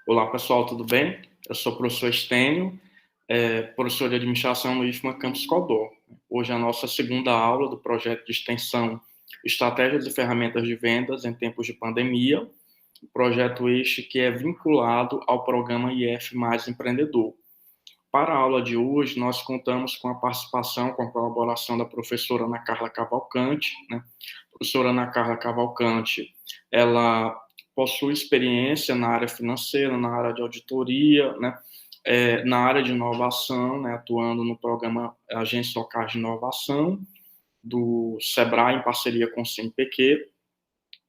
Olá, pessoal, tudo bem? Eu sou o professor Estênio, professor de administração no IFMA Campus Codó. Hoje é a nossa segunda aula do projeto de extensão Estratégias e Ferramentas de Vendas em Tempos de Pandemia, projeto este que é vinculado ao programa IF Mais Empreendedor. Para a aula de hoje, nós contamos com a participação, com a colaboração da professora Ana Carla Cavalcante, né? A professora Ana Carla Cavalcante, ela possui experiência na área financeira, na área de auditoria, né? Na área de inovação, né? Atuando no programa Agência Local de Inovação, do SEBRAE, em parceria com o CNPq.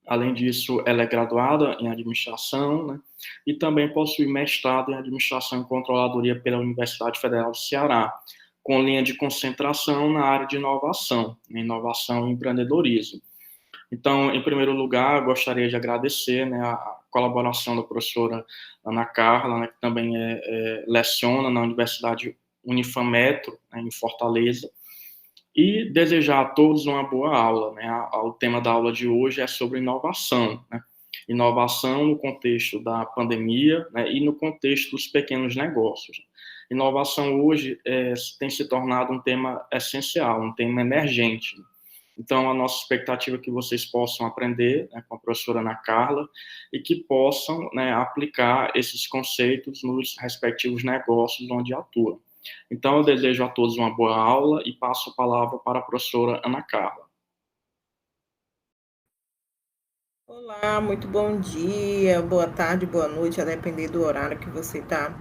Além disso, ela é graduada em administração, né? E também possui mestrado em administração e controladoria pela Universidade Federal do Ceará, com linha de concentração na área de inovação e empreendedorismo. Então, em primeiro lugar, eu gostaria de agradecer, né, a colaboração da professora Ana Carla, né, que também leciona na Universidade Unifametro, né, em Fortaleza, e desejar a todos uma boa aula, né? O tema da aula de hoje é sobre inovação, né? Inovação no contexto da pandemia, né? E no contexto dos pequenos negócios. Inovação hoje tem se tornado um tema essencial, um tema emergente. Então, a nossa expectativa é que vocês possam aprender, né, com a professora Ana Carla e que possam, né, aplicar esses conceitos nos respectivos negócios onde atuam. Então, eu desejo a todos uma boa aula e passo a palavra para a professora Ana Carla. Olá, muito bom dia, boa tarde, boa noite, a depender do horário que você está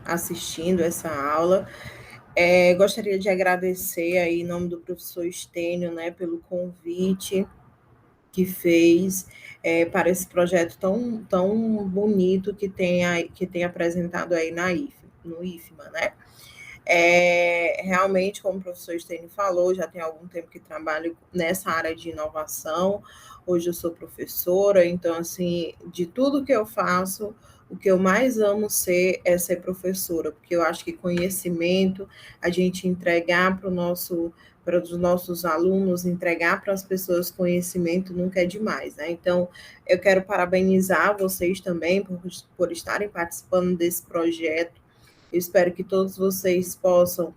assistindo essa aula. Gostaria de agradecer aí, em nome do professor Estênio, né, pelo convite que fez para esse projeto tão bonito que tem apresentado aí no IFMA, né? Realmente, como o professor Estênio falou, já tem algum tempo que trabalho nessa área de inovação. Hoje eu sou professora, então, assim, de tudo que eu faço, o que eu mais amo é ser professora, porque eu acho que conhecimento, a gente entregar para os nossos alunos, entregar para as pessoas conhecimento nunca é demais, né? Então, eu quero parabenizar vocês também por estarem participando desse projeto. Eu espero que todos vocês possam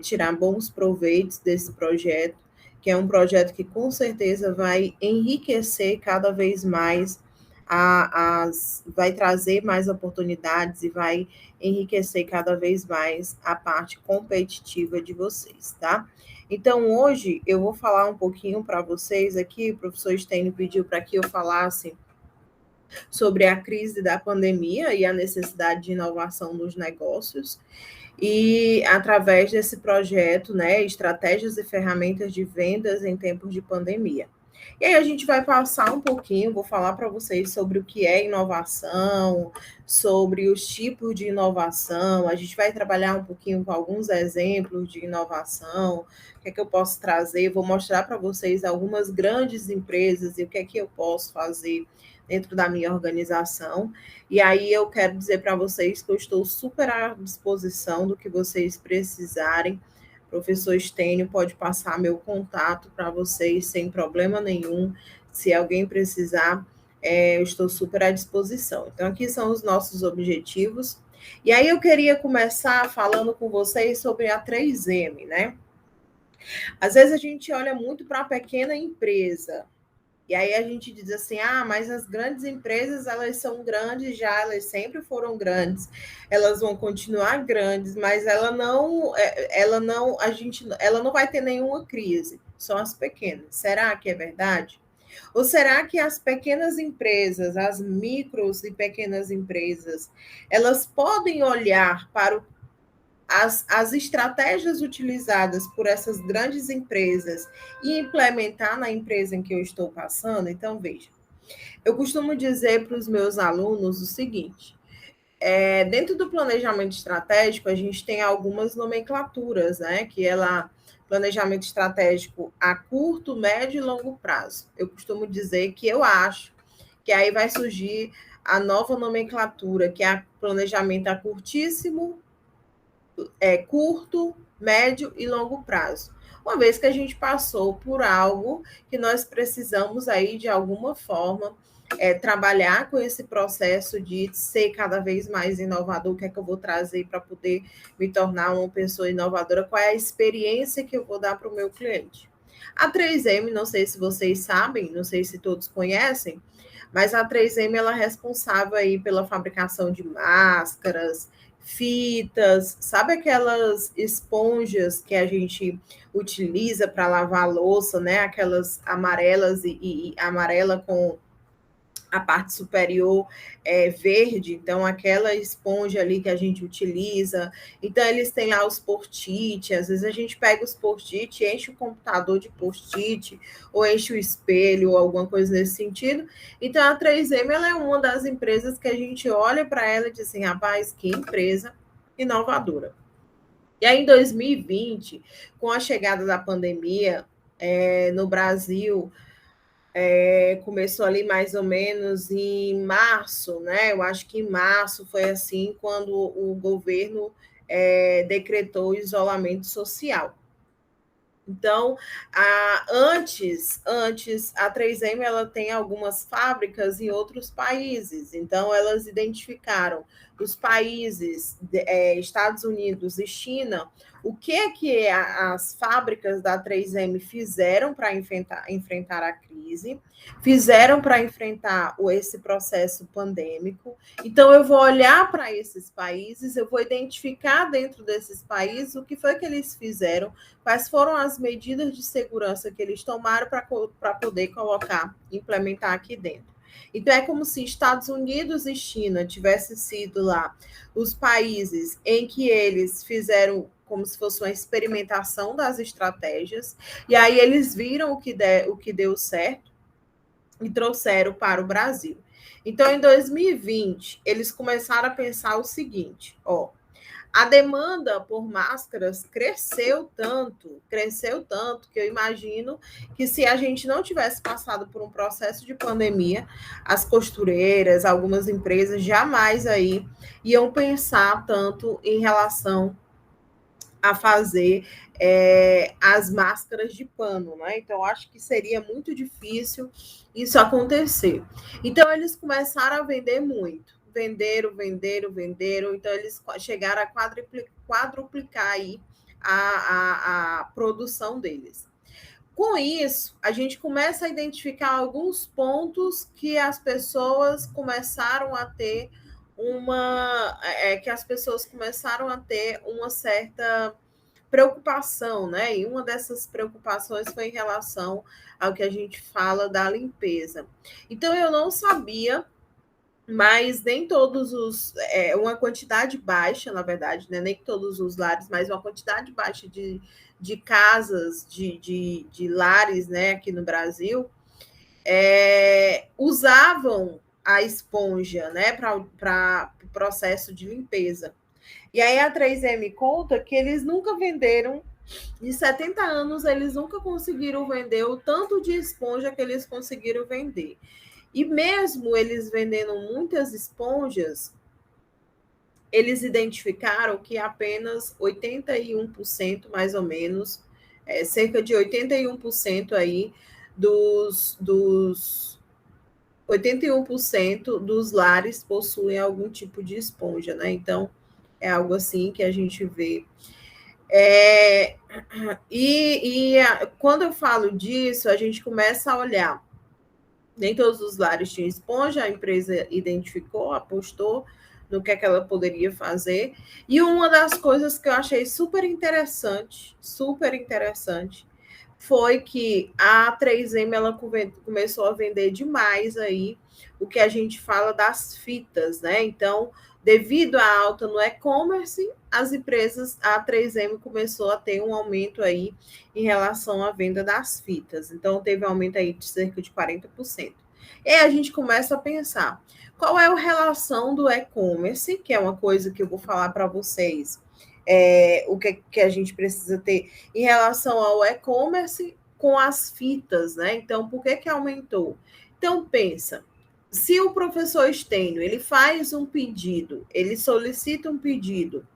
tirar bons proveitos desse projeto, que é um projeto que com certeza vai enriquecer cada vez mais, vai trazer mais oportunidades e vai enriquecer cada vez mais a parte competitiva de vocês, tá? Então, hoje eu vou falar um pouquinho para vocês aqui, o professor Stênio pediu para que eu falasse sobre a crise da pandemia e a necessidade de inovação nos negócios. E através desse projeto, né, estratégias e ferramentas de vendas em tempos de pandemia. E aí a gente vai passar um pouquinho, vou falar para vocês sobre o que é inovação, sobre os tipos de inovação, a gente vai trabalhar um pouquinho com alguns exemplos de inovação, o que é que eu posso trazer, vou mostrar para vocês algumas grandes empresas e o que é que eu posso fazer dentro da minha organização. E aí eu quero dizer para vocês que eu estou super à disposição do que vocês precisarem. O professor Estênio pode passar meu contato para vocês sem problema nenhum. Se alguém precisar, eu estou super à disposição. Então, aqui são os nossos objetivos. E aí eu queria começar falando com vocês sobre a 3M, né? Às vezes a gente olha muito para a pequena empresa, e aí a gente diz assim, mas as grandes empresas, elas são grandes já, elas sempre foram grandes, elas vão continuar grandes, mas ela não vai ter nenhuma crise, são as pequenas. Será que é verdade? Ou será que as pequenas empresas, as micros e pequenas empresas, elas podem olhar para as estratégias utilizadas por essas grandes empresas e implementar na empresa em que eu estou passando? Então, veja, eu costumo dizer para os meus alunos o seguinte: dentro do planejamento estratégico, a gente tem algumas nomenclaturas, né? Planejamento estratégico a curto, médio e longo prazo. Eu costumo dizer que eu acho que aí vai surgir a nova nomenclatura, que é planejamento a curto, médio e longo prazo. Uma vez que a gente passou por algo que nós precisamos aí, de alguma forma, trabalhar com esse processo de ser cada vez mais inovador, o que é que eu vou trazer para poder me tornar uma pessoa inovadora, qual é a experiência que eu vou dar para o meu cliente. A 3M, não sei se vocês sabem, não sei se todos conhecem, mas a 3M ela é responsável aí pela fabricação de máscaras, fitas, sabe aquelas esponjas que a gente utiliza para lavar a louça, né? Aquelas amarelas e amarela com a parte superior verde, então aquela esponja ali que a gente utiliza. Então, eles têm lá os post-it, às vezes a gente pega os post-it, enche o computador de post-it, ou enche o espelho, ou alguma coisa nesse sentido. Então, a 3M ela é uma das empresas que a gente olha para ela e diz assim, rapaz, que empresa inovadora. E aí, em 2020, com a chegada da pandemia no Brasil, começou ali mais ou menos em março, né? Eu acho que em março foi assim quando o governo decretou o isolamento social. Então, antes a 3M ela tem algumas fábricas em outros países. Então, elas identificaram os países, Estados Unidos e China, o que as fábricas da 3M fizeram para enfrentar a crise, fizeram para enfrentar esse processo pandêmico. Então, eu vou olhar para esses países, eu vou identificar dentro desses países o que foi que eles fizeram, quais foram as medidas de segurança que eles tomaram para poder implementar aqui dentro. Então, é como se Estados Unidos e China tivessem sido lá os países em que eles fizeram como se fosse uma experimentação das estratégias, e aí eles viram o que deu certo e trouxeram para o Brasil. Então, em 2020, eles começaram a pensar o seguinte, a demanda por máscaras cresceu tanto que eu imagino que se a gente não tivesse passado por um processo de pandemia, as costureiras, algumas empresas jamais aí iam pensar tanto em relação a fazer as máscaras de pano, né? Então, acho que seria muito difícil isso acontecer. Então, eles começaram a vender muito. Venderam. Então, eles chegaram a quadruplicar aí a produção deles. Com isso, a gente começa a identificar alguns pontos que as pessoas começaram a ter uma certa preocupação, né? E uma dessas preocupações foi em relação ao que a gente fala da limpeza. Então, eu não sabia, mas nem todos uma quantidade baixa, na verdade, né? Nem todos os lares, mas uma quantidade baixa de casas, de lares, né, aqui no Brasil, usavam a esponja, né, para o processo de limpeza. E aí a 3M conta que eles nunca venderam, de 70 anos, eles nunca conseguiram vender o tanto de esponja que eles conseguiram vender. E mesmo eles vendendo muitas esponjas, eles identificaram que apenas 81%, mais ou menos, cerca de 81% aí dos 81% dos lares possuem algum tipo de esponja, né? Então, é algo assim que a gente vê. Quando eu falo disso, a gente começa a olhar. Nem todos os lares tinham esponja, a empresa identificou, apostou no que é que ela poderia fazer. E uma das coisas que eu achei super interessante, foi que a 3M ela começou a vender demais aí o que a gente fala das fitas, né? Então, devido à alta no e-commerce, as empresas, a 3M começou a ter um aumento aí em relação à venda das fitas. Então, teve um aumento aí de cerca de 40%. E aí a gente começa a pensar, qual é a relação do e-commerce, que é uma coisa que eu vou falar para vocês, o que a gente precisa ter em relação ao e-commerce com as fitas, né? Então, por que aumentou? Então, pensa, se o professor Stênio, ele faz um pedido, ele solicita um pedido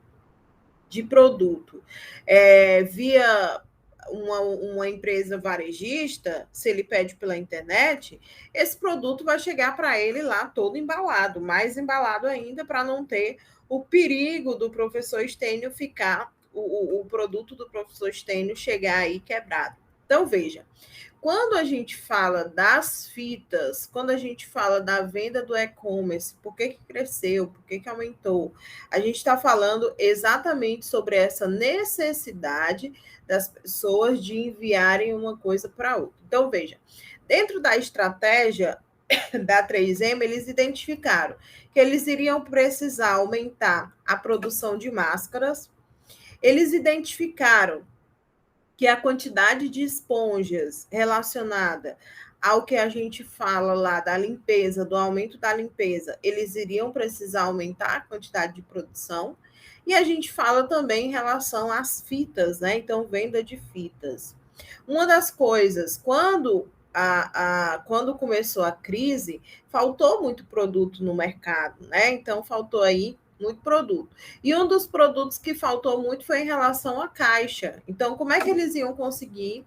de produto via uma empresa varejista, se ele pede pela internet, esse produto vai chegar para ele lá todo embalado, mais embalado ainda, para não ter o perigo do professor Stênio ficar, o produto do professor Stênio chegar aí quebrado. Então, veja, quando a gente fala das fitas, quando a gente fala da venda do e-commerce, por que cresceu, por que aumentou, a gente está falando exatamente sobre essa necessidade das pessoas de enviarem uma coisa para outra. Então, veja, dentro da estratégia da 3M, eles identificaram que eles iriam precisar aumentar a produção de máscaras, eles identificaram que a quantidade de esponjas relacionada ao que a gente fala lá da limpeza, do aumento da limpeza, eles iriam precisar aumentar a quantidade de produção. E a gente fala também em relação às fitas, né? Então, venda de fitas. Uma das coisas, quando começou a crise, faltou muito produto no mercado, né? Então, faltou aí muito produto. E um dos produtos que faltou muito foi em relação à caixa. Então, como é que eles iam conseguir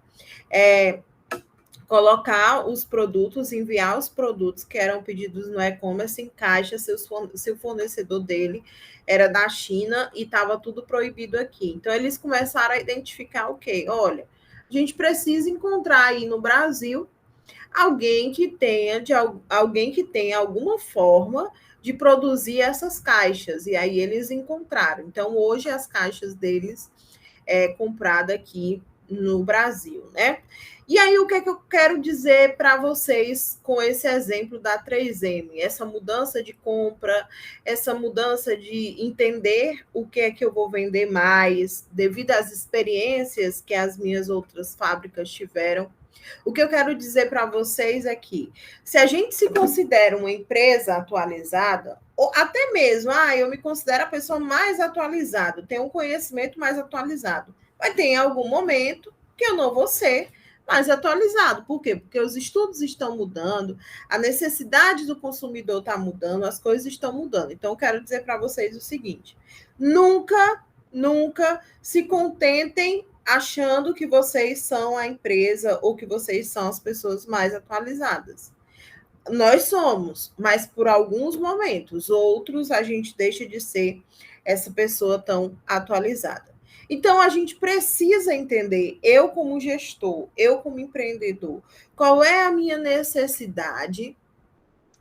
colocar os produtos, enviar os produtos que eram pedidos no e-commerce em caixa, se o fornecedor dele era da China e estava tudo proibido aqui. Então, eles começaram a identificar o quê? Olha, a gente precisa encontrar aí no Brasil alguém que tenha alguma forma de produzir essas caixas. E aí eles encontraram. Então, hoje as caixas deles é comprada aqui no Brasil, né? E aí, o que é que eu quero dizer para vocês com esse exemplo da 3M? Essa mudança de compra, essa mudança de entender o que é que eu vou vender mais, devido às experiências que as minhas outras fábricas tiveram. O que eu quero dizer para vocês é que, se a gente se considera uma empresa atualizada, ou até mesmo, eu me considero a pessoa mais atualizada, tenho um conhecimento mais atualizado, mas tem algum momento que eu não vou ser mais atualizado. Por quê? Porque os estudos estão mudando, a necessidade do consumidor está mudando, as coisas estão mudando. Então, eu quero dizer para vocês o seguinte: nunca se contentem achando que vocês são a empresa ou que vocês são as pessoas mais atualizadas. Nós somos, mas por alguns momentos, outros a gente deixa de ser essa pessoa tão atualizada. Então, a gente precisa entender, eu como gestor, eu como empreendedor, qual é a minha necessidade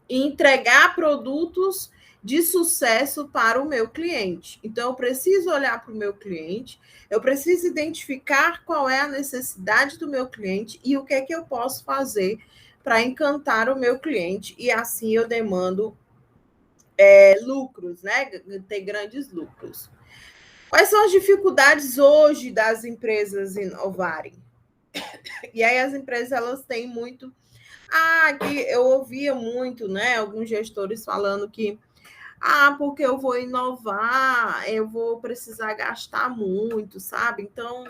em entregar produtos de sucesso para o meu cliente. Então, eu preciso olhar para o meu cliente, eu preciso identificar qual é a necessidade do meu cliente e o que é que eu posso fazer para encantar o meu cliente, e assim eu demando lucros, né? Ter grandes lucros. Quais são as dificuldades hoje das empresas inovarem? E aí as empresas, elas têm muito... que eu ouvia muito, né? Alguns gestores falando que porque eu vou inovar, eu vou precisar gastar muito, sabe? Então,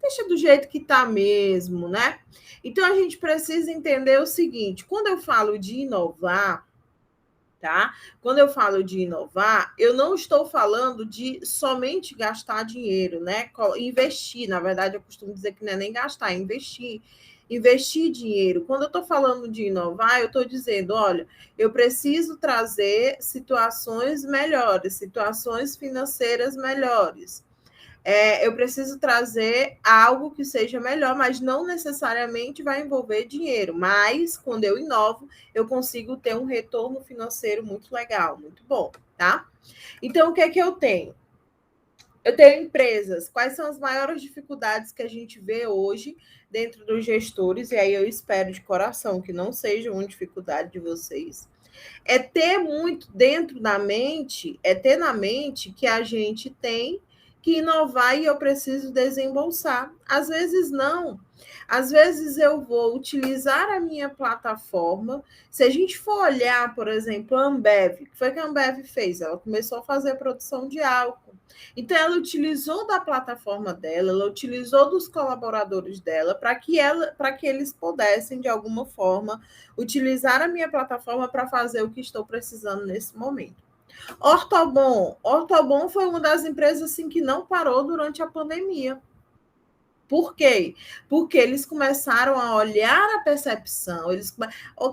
deixa do jeito que tá mesmo, né? Então, a gente precisa entender o seguinte: quando eu falo de inovar, tá? Quando eu falo de inovar, eu não estou falando de somente gastar dinheiro, né? Investir, na verdade, eu costumo dizer que não é nem gastar, é investir. Investir dinheiro. Quando eu estou falando de inovar, eu estou dizendo, olha, eu preciso trazer situações melhores, situações financeiras melhores. Eu preciso trazer algo que seja melhor, mas não necessariamente vai envolver dinheiro. Mas, quando eu inovo, eu consigo ter um retorno financeiro muito legal, muito bom, tá? Então, o que é que eu tenho? Eu tenho empresas. Quais são as maiores dificuldades que a gente vê hoje dentro dos gestores? E aí eu espero de coração que não seja uma dificuldade de vocês. É ter muito dentro da mente, é ter na mente que a gente tem que inovar e eu preciso desembolsar. Às vezes não. Às vezes eu vou utilizar a minha plataforma. Se a gente for olhar, por exemplo, a Ambev, o que foi que a Ambev fez? Ela começou a fazer produção de álcool. Então, ela utilizou da plataforma dela, ela utilizou dos colaboradores dela para que eles pudessem, de alguma forma, utilizar a minha plataforma para fazer o que estou precisando nesse momento. Ortobon foi uma das empresas assim, que não parou durante a pandemia. Por quê? Porque eles começaram a olhar a percepção,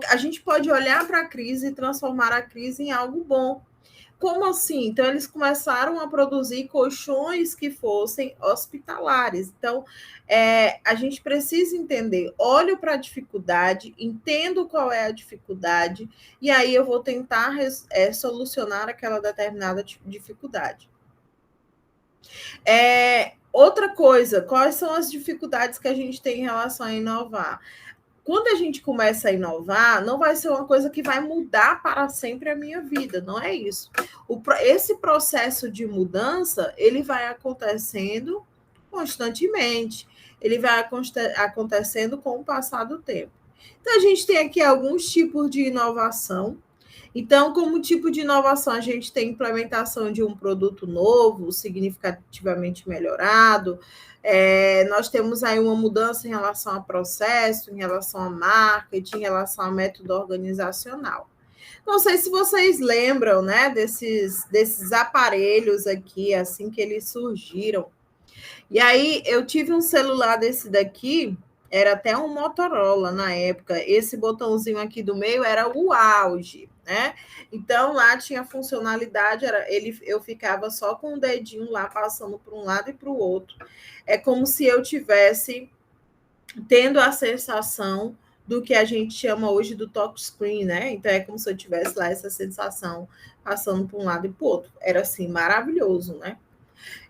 a gente pode olhar para a crise e transformar a crise em algo bom. Como assim? Então, eles começaram a produzir colchões que fossem hospitalares. Então, a gente precisa entender, olho para a dificuldade, entendo qual é a dificuldade, e aí eu vou tentar solucionar aquela determinada dificuldade. Outra coisa, quais são as dificuldades que a gente tem em relação a inovar? Quando a gente começa a inovar, não vai ser uma coisa que vai mudar para sempre a minha vida, não é isso. Esse processo de mudança, ele vai acontecendo constantemente, ele vai acontecendo com o passar do tempo. Então, a gente tem aqui alguns tipos de inovação. Então, como tipo de inovação, a gente tem implementação de um produto novo, significativamente melhorado. Nós temos aí uma mudança em relação a processo, em relação a marketing, em relação a método organizacional. Não sei se vocês lembram, né, desses aparelhos aqui, assim que eles surgiram. E aí, eu tive um celular desse daqui, era até um Motorola na época. Esse botãozinho aqui do meio era o auge, né? Então, lá tinha funcionalidade, eu ficava só com o dedinho lá, passando para um lado e para o outro. É como se eu tivesse tendo a sensação do que a gente chama hoje do touchscreen, né? Então, é como se eu tivesse lá essa sensação passando para um lado e para o outro. Era, assim, maravilhoso, né?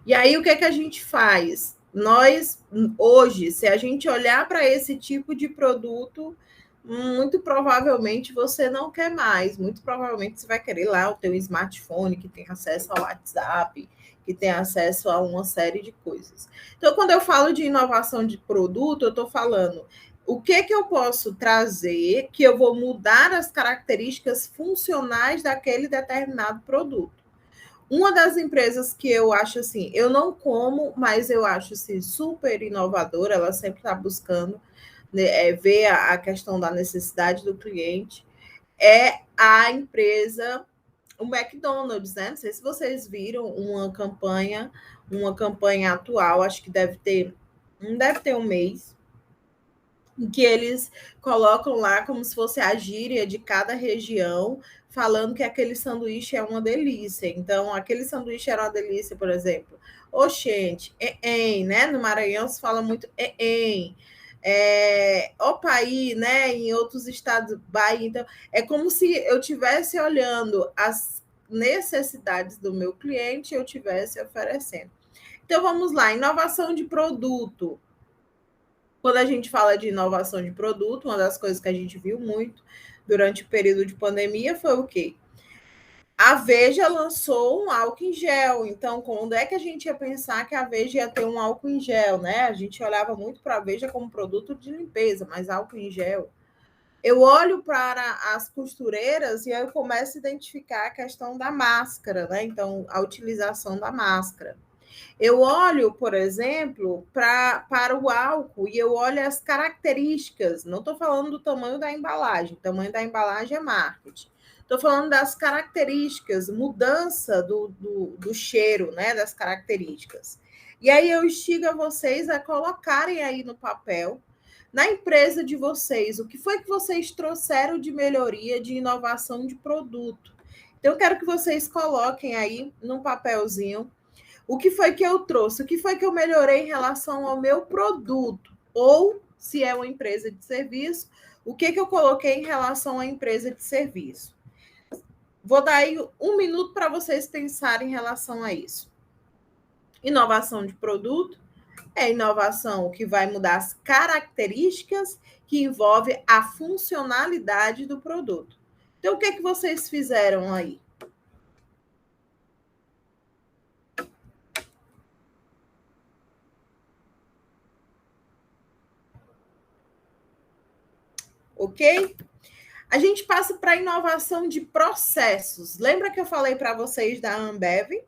E aí, o que é que a gente faz? Nós, hoje, se a gente olhar para esse tipo de produto, muito provavelmente você não quer mais. Muito provavelmente você vai querer lá o teu smartphone, que tem acesso ao WhatsApp, que tem acesso a uma série de coisas. Então, quando eu falo de inovação de produto, eu estou falando o que eu posso trazer que eu vou mudar as características funcionais daquele determinado produto. Uma das empresas que eu acho assim, eu não como, mas eu acho assim, super inovadora, ela sempre está buscando, né, ver a questão da necessidade do cliente, é a empresa, o McDonald's, né? Não sei se vocês viram uma campanha atual, acho que não deve ter um mês, em que eles colocam lá como se fosse a gíria de cada região, falando que aquele sanduíche é uma delícia. Então, aquele sanduíche era uma delícia, por exemplo. Oxente, né? No Maranhão se fala muito Opaí, né? Em outros estados, Bahia. Então, é como se eu estivesse olhando as necessidades do meu cliente e eu estivesse oferecendo. Então, vamos lá, inovação de produto. Quando a gente fala de inovação de produto, uma das coisas que a gente viu muito durante o período de pandemia foi o quê? A Veja lançou um álcool em gel. Então, quando é que a gente ia pensar que a Veja ia ter um álcool em gel, né? A gente olhava muito para a Veja como produto de limpeza, mas álcool em gel. Eu olho para as costureiras e eu começo a identificar a questão da máscara, né? Então, a utilização da máscara. Eu olho, por exemplo, para o álcool e eu olho as características. Não estou falando do tamanho da embalagem. O tamanho da embalagem é marketing. Estou falando das características, mudança do cheiro, né? Das características. E aí eu instigo a vocês a colocarem aí no papel, na empresa de vocês, o que foi que vocês trouxeram de melhoria, de inovação de produto. Então, eu quero que vocês coloquem aí num papelzinho o que foi que eu trouxe, o que foi que eu melhorei em relação ao meu produto, ou se é uma empresa de serviço, o que eu coloquei em relação à empresa de serviço. Vou dar aí 1 minuto para vocês pensarem em relação a isso. Inovação de produto é inovação que vai mudar as características que envolve a funcionalidade do produto. Então, o que vocês fizeram aí? Ok? A gente passa para a inovação de processos. Lembra que eu falei para vocês da Ambev?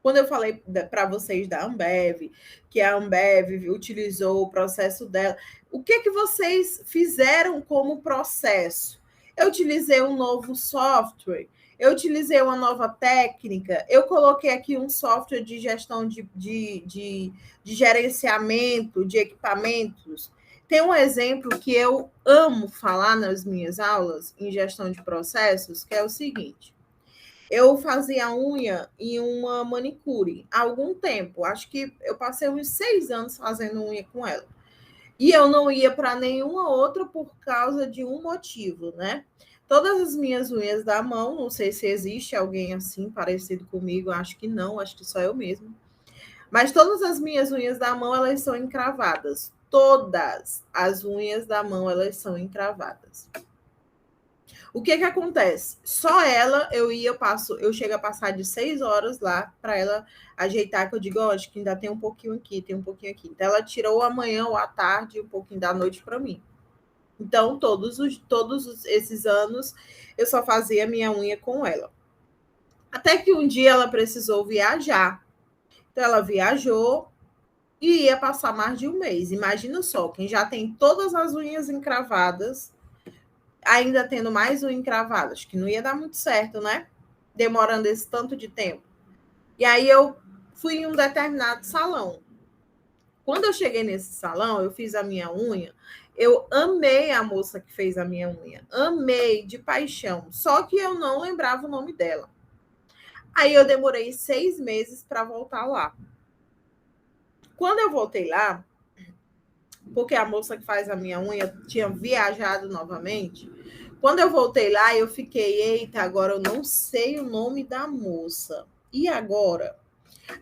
Quando eu falei para vocês da Ambev, que a Ambev utilizou o processo dela, o que vocês fizeram como processo? eu utilizei um novo software, eu utilizei uma nova técnica, eu coloquei aqui um software de gestão de gerenciamento de equipamentos. Tem um exemplo que eu amo falar nas minhas aulas em gestão de processos, que é o seguinte. Eu fazia unha em uma manicure há algum tempo. Acho que eu passei uns 6 anos fazendo unha com ela. E eu não ia para nenhuma outra por causa de um motivo, né? Todas as minhas unhas da mão, não sei se existe alguém assim parecido comigo, acho que não, acho que só eu mesmo. Mas todas as minhas unhas da mão, elas são encravadas. Todas as unhas da mão, elas são encravadas. O que acontece? Só ela, eu chego a passar de 6 horas lá para ela ajeitar, que eu digo, acho que ainda tem um pouquinho aqui, tem um pouquinho aqui. Então, ela tirou amanhã ou à tarde, um pouquinho da noite para mim. Então, todos esses anos, eu só fazia minha unha com ela. Até que um dia ela precisou viajar. Então, ela viajou e ia passar mais de um mês. Imagina só, quem já tem todas as unhas encravadas, ainda tendo mais unha encravada, acho que não ia dar muito certo, né? Demorando esse tanto de tempo. E aí eu fui em um determinado salão. Quando eu cheguei nesse salão, eu fiz a minha unha, eu amei a moça que fez a minha unha. Amei de paixão. Só que eu não lembrava o nome dela. Aí eu demorei 6 meses para voltar lá. Quando eu voltei lá, porque a moça que faz a minha unha tinha viajado novamente, quando eu voltei lá, eu fiquei, eita, agora eu não sei o nome da moça. E agora?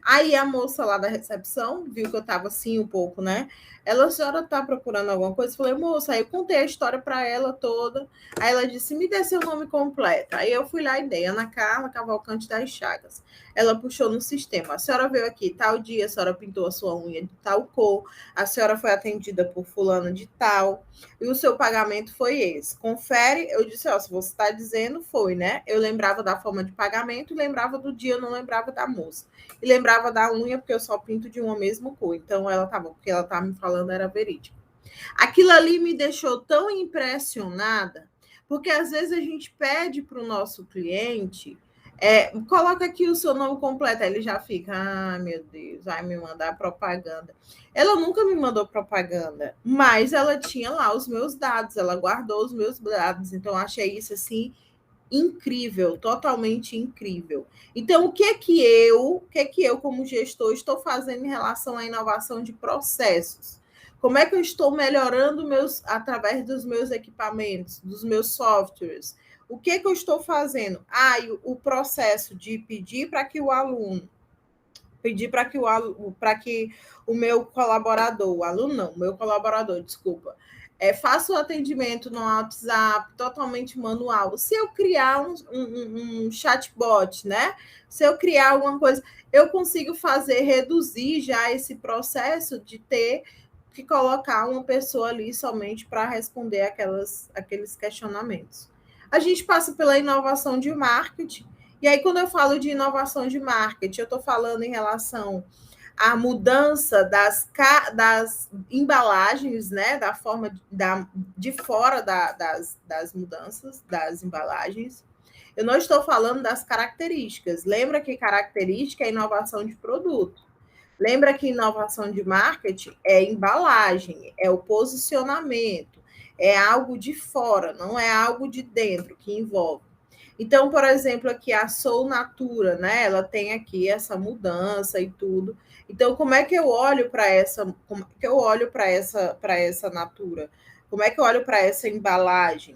Aí a moça lá da recepção viu que eu estava assim um pouco, né? Ela, a senhora está procurando alguma coisa? Eu falei, moça, aí eu contei a história para ela toda. Aí ela disse, me dê seu nome completo. Aí eu fui lá e dei, Ana Carla Cavalcante das Chagas. Ela puxou no sistema. A senhora veio aqui tal dia, a senhora pintou a sua unha de tal cor, a senhora foi atendida por fulano de tal, e o seu pagamento foi esse. Confere, eu disse, ó, se você está dizendo, foi, né? Eu lembrava da forma de pagamento, lembrava do dia, eu não lembrava da moça. E lembrava da unha, porque eu só pinto de uma mesma cor. Então, ela estava, porque ela estava me falando era verídico. Aquilo ali me deixou tão impressionada, porque às vezes a gente pede para o nosso cliente, coloca aqui o seu nome completo, aí ele já fica, ah, meu Deus, vai me mandar propaganda. Ela nunca me mandou propaganda, mas ela tinha lá os meus dados, ela guardou os meus dados, então eu achei isso assim incrível, totalmente incrível. Então, o que é que eu como gestor estou fazendo em relação à inovação de processos? Como é que eu estou melhorando através dos meus equipamentos, dos meus softwares? O que é que eu estou fazendo? O processo de pedir para que o meu colaborador, o aluno não, o meu colaborador, desculpa, faça o atendimento no WhatsApp totalmente manual. Se eu criar um chatbot, né? Se eu criar alguma coisa, eu consigo reduzir já esse processo de ter que colocar uma pessoa ali somente para responder aqueles questionamentos. A gente passa pela inovação de marketing, e aí, quando eu falo de inovação de marketing, eu estou falando em relação à mudança das embalagens, né? Da forma de fora das mudanças das embalagens. Eu não estou falando das características. Lembra que característica é inovação de produto. Lembra que inovação de marketing é embalagem, é o posicionamento, é algo de fora, não é algo de dentro que envolve. Então, por exemplo, aqui a Soul Natura, né? Ela tem aqui essa mudança e tudo. Então, como é que eu olho para essa Natura? Como é que eu olho para essa embalagem?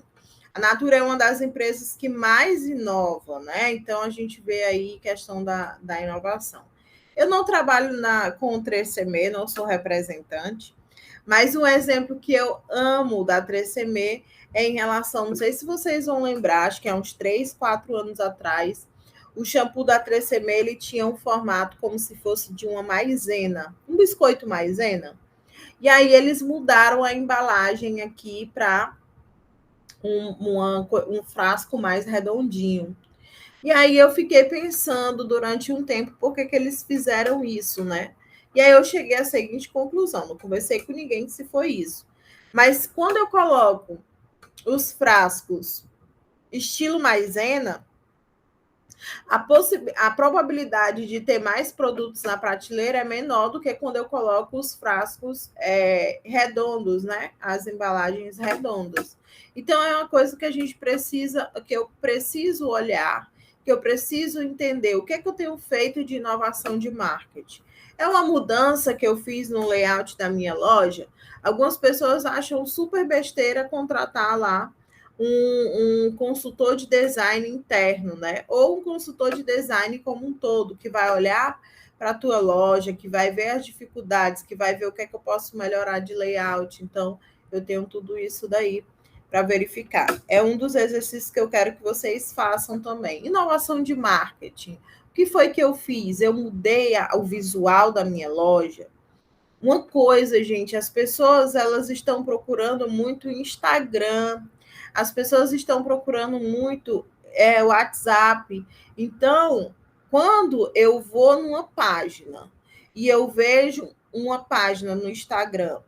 A Natura é uma das empresas que mais inova, né? Então, a gente vê aí questão da inovação. Eu não trabalho com o 3CM, não sou representante, mas um exemplo que eu amo da 3CM é em relação, não sei se vocês vão lembrar, acho que há uns 3, 4 anos atrás, o shampoo da 3CM, ele tinha um formato como se fosse de uma maisena, um biscoito maisena. E aí eles mudaram a embalagem aqui para um frasco mais redondinho. E aí eu fiquei pensando durante um tempo por que eles fizeram isso, né? E aí eu cheguei à seguinte conclusão, não conversei com ninguém se foi isso. Mas quando eu coloco os frascos estilo maisena, a probabilidade de ter mais produtos na prateleira é menor do que quando eu coloco os frascos redondos, né? As embalagens redondas. Então, é uma coisa que a gente precisa, que eu preciso olhar, que eu preciso entender o que é que eu tenho feito de inovação de marketing. É uma mudança que eu fiz no layout da minha loja. Algumas pessoas acham super besteira contratar lá um consultor de design interno, né? Ou um consultor de design como um todo, que vai olhar para a tua loja, que vai ver as dificuldades, que vai ver o que é que eu posso melhorar de layout. Então, eu tenho tudo isso daí para verificar. É um dos exercícios que eu quero que vocês façam também. Inovação de marketing. O que foi que eu fiz? Eu mudei o visual da minha loja. Uma coisa, gente, as pessoas elas estão procurando muito Instagram, as pessoas estão procurando muito WhatsApp. Então, quando eu vou numa página e eu vejo uma página no Instagram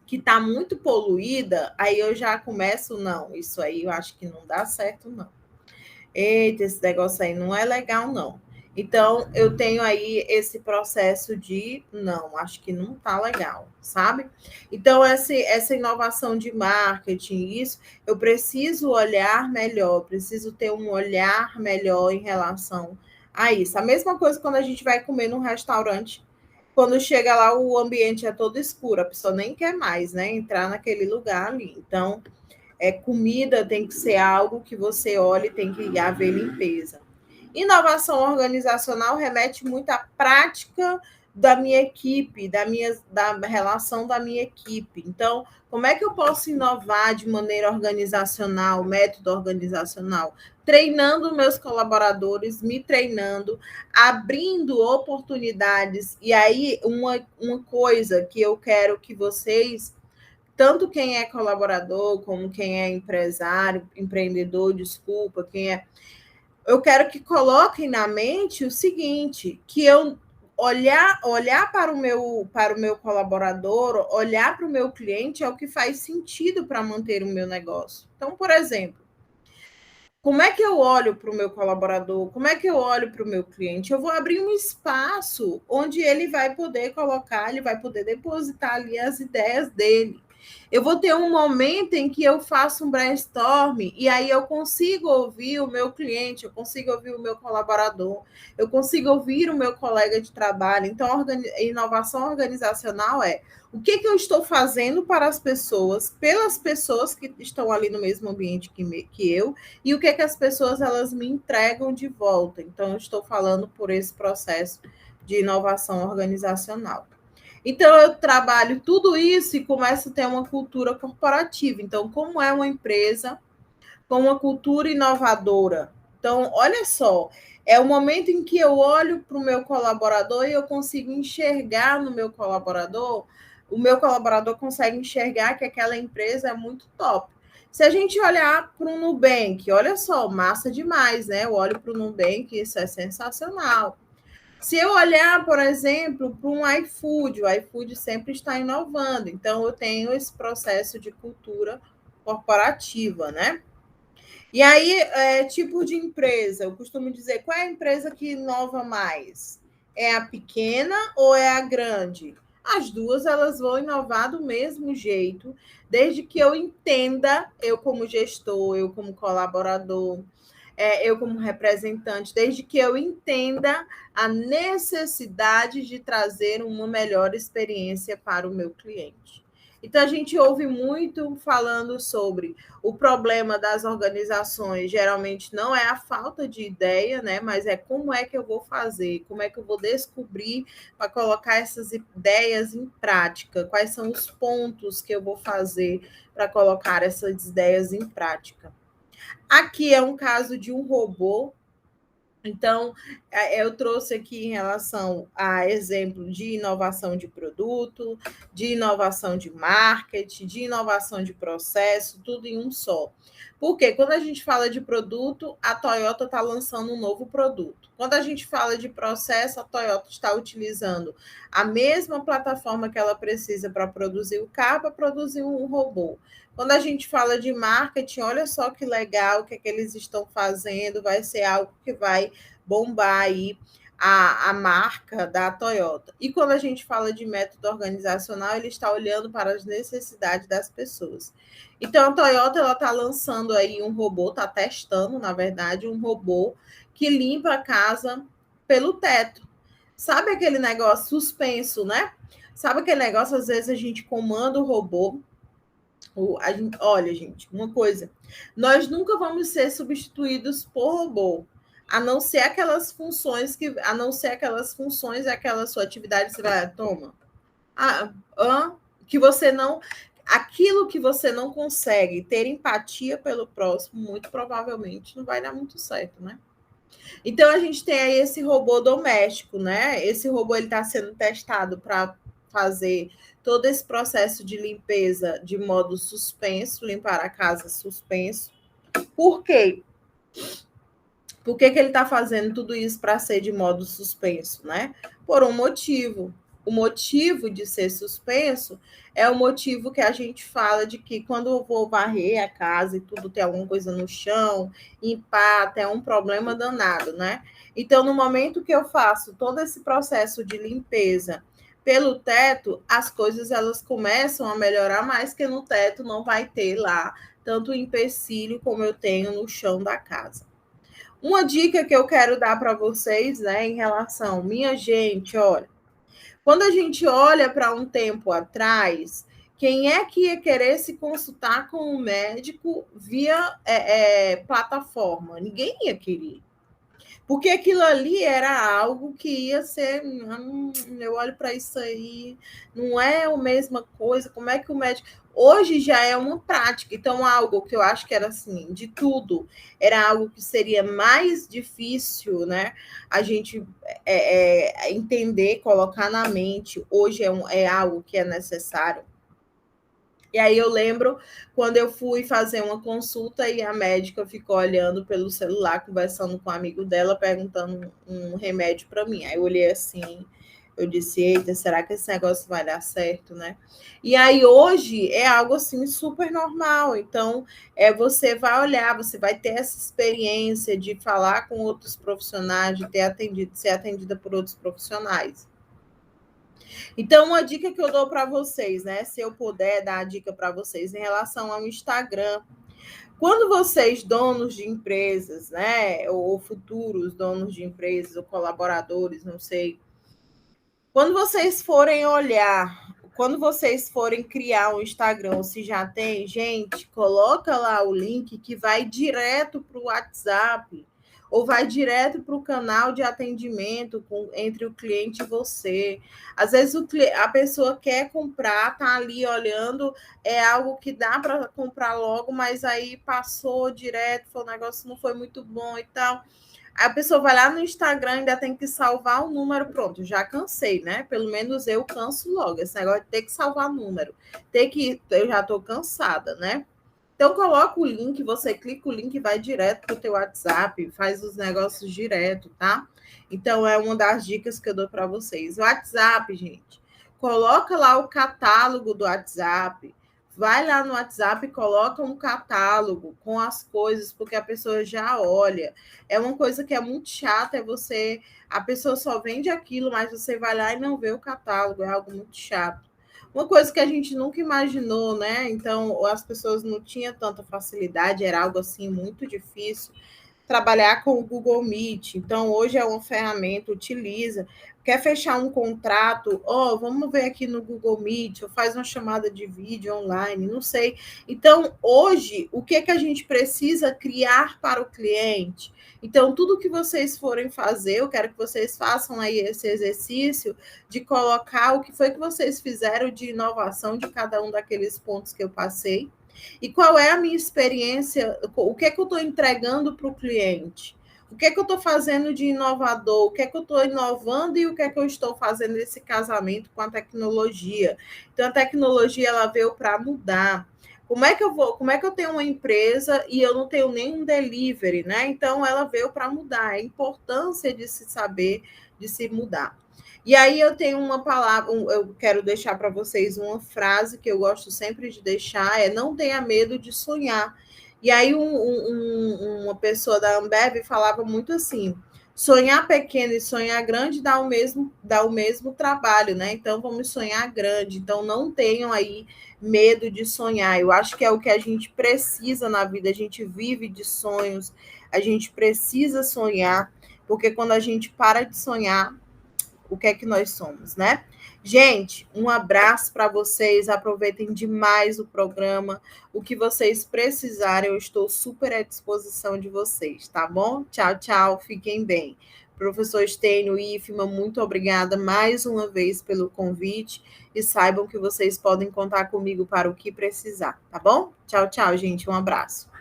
que está muito poluída, aí eu já começo, não, isso aí eu acho que não dá certo, não. Eita, esse negócio aí não é legal, não. Então, eu tenho aí esse processo de, não, acho que não tá legal, sabe? Então, essa inovação de marketing, isso, eu preciso olhar melhor, preciso ter um olhar melhor em relação a isso. A mesma coisa quando a gente vai comer num restaurante, quando chega lá, o ambiente é todo escuro, a pessoa nem quer mais, né, entrar naquele lugar ali. Então, comida tem que ser algo que você olhe, tem que haver limpeza. Inovação organizacional remete muito à prática da minha equipe, da relação da minha equipe. Então, como é que eu posso inovar de maneira organizacional, método organizacional? Treinando meus colaboradores, me treinando, abrindo oportunidades. E aí, uma coisa que eu quero que vocês, tanto quem é colaborador, como quem é empresário, empreendedor, desculpa, eu quero que coloquem na mente o seguinte, que eu olhar para o meu colaborador, olhar para o meu cliente é o que faz sentido para manter o meu negócio. Então, por exemplo, como é que eu olho para o meu colaborador? Como é que eu olho para o meu cliente? Eu vou abrir um espaço onde ele vai poder colocar, ele vai poder depositar ali as ideias dele. Eu vou ter um momento em que eu faço um brainstorm e aí eu consigo ouvir o meu cliente, eu consigo ouvir o meu colaborador, eu consigo ouvir o meu colega de trabalho. Então, inovação organizacional é o que eu estou fazendo para as pessoas, pelas pessoas que estão ali no mesmo ambiente que eu, e o que as pessoas elas me entregam de volta. Então, eu estou falando por esse processo de inovação organizacional. Então, eu trabalho tudo isso e começo a ter uma cultura corporativa. Então, como é uma empresa com uma cultura inovadora? Então, olha só, é o momento em que eu olho para o meu colaborador e eu consigo enxergar no meu colaborador, o meu colaborador consegue enxergar que aquela empresa é muito top. Se a gente olhar para o Nubank, olha só, massa demais, né? Eu olho para o Nubank, isso é sensacional. Se eu olhar, por exemplo, para um iFood, o iFood sempre está inovando, então eu tenho esse processo de cultura corporativa, né? E aí, tipo de empresa, eu costumo dizer, qual é a empresa que inova mais? É a pequena ou é a grande? As duas elas vão inovar do mesmo jeito, desde que eu entenda, eu como gestor, eu como colaborador, eu como representante, desde que eu entenda a necessidade de trazer uma melhor experiência para o meu cliente. Então, a gente ouve muito falando sobre o problema das organizações, geralmente não é a falta de ideia, né? Mas é como é que eu vou fazer, como é que eu vou descobrir para colocar essas ideias em prática, quais são os pontos que eu vou fazer para colocar essas ideias em prática. Aqui é um caso de um robô. Então, eu trouxe aqui em relação a exemplo de inovação de produto, de inovação de marketing, de inovação de processo, tudo em um só. Porque quando a gente fala de produto, a Toyota está lançando um novo produto. Quando a gente fala de processo, a Toyota está utilizando a mesma plataforma que ela precisa para produzir o carro, para produzir um robô. Quando a gente fala de marketing, olha só que legal o que, é que eles estão fazendo, vai ser algo que vai bombar aí a marca da Toyota. E quando a gente fala de método organizacional, ele está olhando para as necessidades das pessoas. Então, a Toyota ela está lançando aí um robô, está testando, na verdade, um robô que limpa a casa pelo teto. Sabe aquele negócio suspenso, né? Sabe aquele negócio, às vezes a gente comanda o robô. Olha, gente, uma coisa. Nós nunca vamos ser substituídos por robô. A não ser aquelas funções aquela sua atividade você vai, toma. Que você não, aquilo que você não consegue ter empatia pelo próximo, muito provavelmente não vai dar muito certo, né? Então a gente tem aí esse robô doméstico, né? Esse robô ele está sendo testado para fazer todo esse processo de limpeza de modo suspenso, limpar a casa suspenso. Por quê? Por que ele está fazendo tudo isso para ser de modo suspenso, né? Por um motivo. O motivo de ser suspenso é o motivo que a gente fala de que quando eu vou varrer a casa e tudo tem alguma coisa no chão, empata, é um problema danado, né? Então, no momento que eu faço todo esse processo de limpeza pelo teto, as coisas elas começam a melhorar mais, que no teto não vai ter lá tanto empecilho como eu tenho no chão da casa. Uma dica que eu quero dar para vocês, né, em relação, minha gente, olha, quando a gente olha para um tempo atrás, quem é que ia querer se consultar com um médico via plataforma? Ninguém ia querer. Porque aquilo ali era algo que ia ser. Eu olho para isso aí, não é a mesma coisa. Como é que o médico. Hoje já é uma prática, então algo que eu acho que era assim, de tudo, era algo que seria mais difícil, né? A gente entender, colocar na mente, hoje é algo que é necessário. E aí eu lembro quando eu fui fazer uma consulta e a médica ficou olhando pelo celular, conversando com um amigo dela, perguntando um remédio para mim. Aí eu olhei assim, eu disse, eita, será que esse negócio vai dar certo, né? E aí hoje é algo assim super normal. Então, você vai olhar, você vai ter essa experiência de falar com outros profissionais, de ser atendida por outros profissionais. Então, uma dica que eu dou para vocês, né? Se eu puder dar a dica para vocês em relação ao Instagram. Quando vocês, donos de empresas, né? Ou futuros donos de empresas, ou colaboradores, não sei. Quando vocês forem olhar, quando vocês forem criar um Instagram, se já tem, gente, coloca lá o link que vai direto para o WhatsApp ou vai direto para o canal de atendimento entre o cliente e você. Às vezes a pessoa quer comprar, tá ali olhando, é algo que dá para comprar logo, mas aí passou direto, foi um negócio não foi muito bom e tal. Aí a pessoa vai lá no Instagram, ainda tem que salvar o número, pronto, já cansei, né? Pelo menos eu canso logo, esse negócio de ter que salvar número. Eu já estou cansada, né? Então, coloca o link, você clica o link e vai direto para o teu WhatsApp, faz os negócios direto, tá? Então, é uma das dicas que eu dou para vocês. O WhatsApp, gente, coloca lá o catálogo do WhatsApp, vai lá no WhatsApp e coloca um catálogo com as coisas, porque a pessoa já olha. É uma coisa que é muito chata, a pessoa só vende aquilo, mas você vai lá e não vê o catálogo, é algo muito chato. Uma coisa que a gente nunca imaginou, né? Então, as pessoas não tinham tanta facilidade, era algo assim muito difícil trabalhar com o Google Meet. Então, hoje é uma ferramenta, utiliza. Quer fechar um contrato? Vamos ver aqui no Google Meet, ou faz uma chamada de vídeo online, não sei. Então, hoje, o que a gente precisa criar para o cliente? Então, tudo que vocês forem fazer, eu quero que vocês façam aí esse exercício de colocar o que foi que vocês fizeram de inovação de cada um daqueles pontos que eu passei. E qual é a minha experiência, o que eu estou entregando para o cliente? O que eu estou fazendo de inovador? O que eu estou inovando e o que eu estou fazendo nesse casamento com a tecnologia? Então, a tecnologia ela veio para mudar. Como é que eu tenho uma empresa e eu não tenho nenhum delivery, né? Então ela veio para mudar, a importância de se saber, de se mudar. E aí eu tenho uma palavra, eu quero deixar para vocês uma frase que eu gosto sempre de deixar, é não tenha medo de sonhar. E aí uma pessoa da Ambev falava muito assim, sonhar pequeno e sonhar grande dá o mesmo trabalho, né? Então vamos sonhar grande. Então não tenham aí medo de sonhar. Eu acho que é o que a gente precisa na vida. A gente vive de sonhos, a gente precisa sonhar, porque quando a gente para de sonhar, o que é que nós somos, né? Gente, um abraço para vocês. Aproveitem demais o programa. O que vocês precisarem, eu estou super à disposição de vocês, tá bom? Tchau, tchau. Fiquem bem. Professor Stênio e IFMA, muito obrigada mais uma vez pelo convite e saibam que vocês podem contar comigo para o que precisar, tá bom? Tchau, tchau, gente. Um abraço.